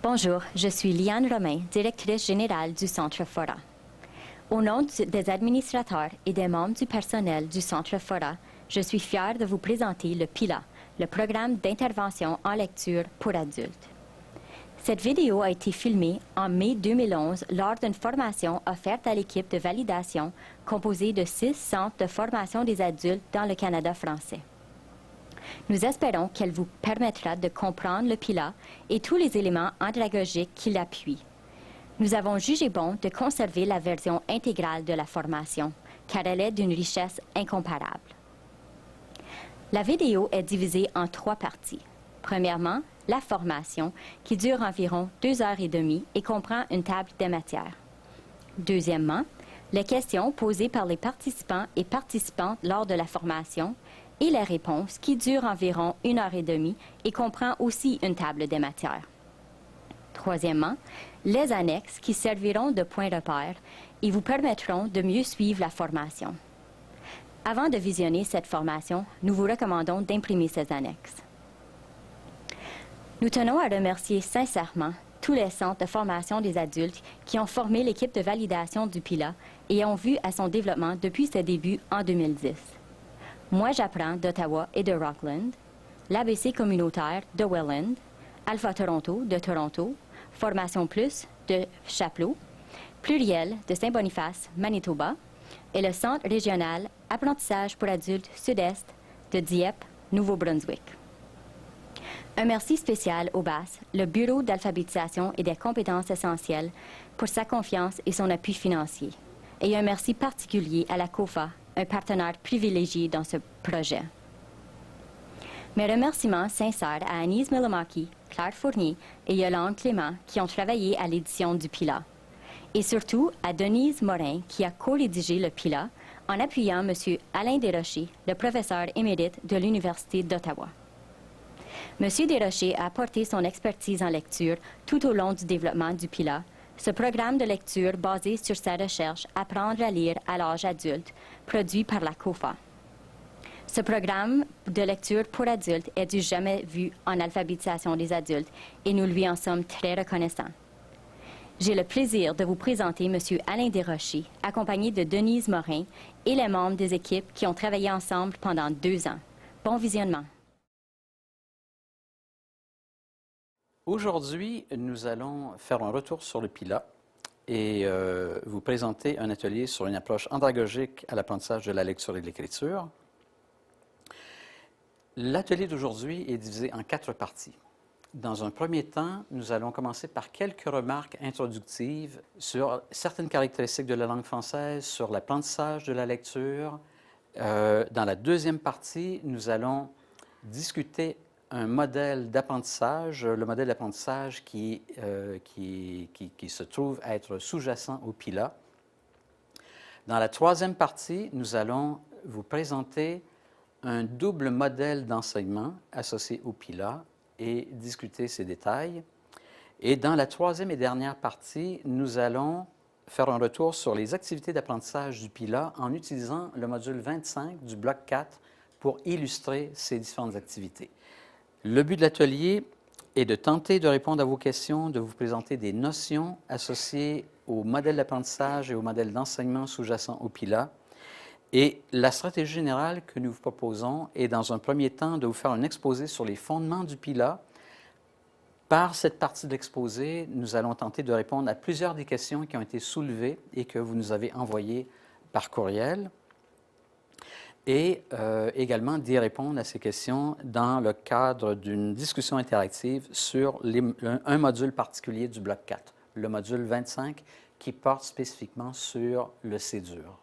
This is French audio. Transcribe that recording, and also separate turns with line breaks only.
Bonjour, je suis Liane Romain, directrice générale du Centre Fora. Au nom des administrateurs et des membres du personnel du Centre Fora, je suis fière de vous présenter le PILA, le programme d'intervention en lecture pour adultes. Cette vidéo a été filmée en mai 2011 lors d'une formation offerte à l'équipe de validation composée de 6 centres de formation des adultes dans le Canada français. Nous espérons qu'elle vous permettra de comprendre le PILA et tous les éléments andragogiques qui l'appuient. Nous avons jugé bon de conserver la version intégrale de la formation, car elle est d'une richesse incomparable. La vidéo est divisée en 3 parties. Premièrement, la formation, qui dure environ 2 heures et demie et comprend une table des matières. Deuxièmement, les questions posées par les participants et participantes lors de la formation et les réponses, qui durent environ 1 heure et demie et comprend aussi une table des matières. Troisièmement, les annexes qui serviront de point repère et vous permettront de mieux suivre la formation. Avant de visionner cette formation, nous vous recommandons d'imprimer ces annexes. Nous tenons à remercier sincèrement tous les centres de formation des adultes qui ont formé l'équipe de validation du PILA et ont vu à son développement depuis ses débuts en 2010. Moi j'apprends d'Ottawa et de Rockland, l'ABC communautaire de Welland, Alpha Toronto de Toronto, Formation Plus de Chapleau, Pluriel de Saint-Boniface, Manitoba, et le Centre régional Apprentissage pour adultes Sud-Est de Dieppe, Nouveau-Brunswick. Un merci spécial au BAS, le Bureau d'alphabétisation et des compétences essentielles, pour sa confiance et son appui financier. Et un merci particulier à la COFA, un partenaire privilégié dans ce projet. Mes remerciements sincères à Anise Milamaki, Claire Fournier et Yolande Clément qui ont travaillé à l'édition du PILA. Et surtout à Denise Morin qui a co-rédigé le PILA en appuyant M. Alain Desrochers, le professeur émérite de l'Université d'Ottawa. M. Desrochers a apporté son expertise en lecture tout au long du développement du PILA, ce programme de lecture basé sur sa recherche Apprendre à lire à l'âge adulte, produit par la COFA. Ce programme de lecture pour adultes est du jamais vu en alphabétisation des adultes et nous lui en sommes très reconnaissants. J'ai le plaisir de vous présenter M. Alain Desrochers, accompagné de Denise Morin et les membres des équipes qui ont travaillé ensemble pendant 2 ans. Bon visionnement.
Aujourd'hui, nous allons faire un retour sur le PILA et vous présenter un atelier sur une approche andragogique à l'apprentissage de la lecture et de l'écriture. L'atelier d'aujourd'hui est divisé en 4 parties. Dans un premier temps, nous allons commencer par quelques remarques introductives sur certaines caractéristiques de la langue française, sur l'apprentissage de la lecture. Dans la deuxième partie, nous allons discuter un modèle d'apprentissage, le modèle d'apprentissage qui se trouve être sous-jacent au PILA. Dans la troisième partie, nous allons vous présenter un double modèle d'enseignement associé au PILA et discuter ses détails. Et dans la troisième et dernière partie, nous allons faire un retour sur les activités d'apprentissage du PILA en utilisant le module 25 du bloc 4 pour illustrer ces différentes activités. Le but de l'atelier est de tenter de répondre à vos questions, de vous présenter des notions associées au modèle d'apprentissage et au modèle d'enseignement sous-jacent au PILA. Et la stratégie générale que nous vous proposons est, dans un premier temps, de vous faire un exposé sur les fondements du PILA. Par cette partie de l'exposé, nous allons tenter de répondre à plusieurs des questions qui ont été soulevées et que vous nous avez envoyées par courriel. Et également d'y répondre à ces questions dans le cadre d'une discussion interactive sur un module particulier du bloc 4, le module 25, qui porte spécifiquement sur le C-dur.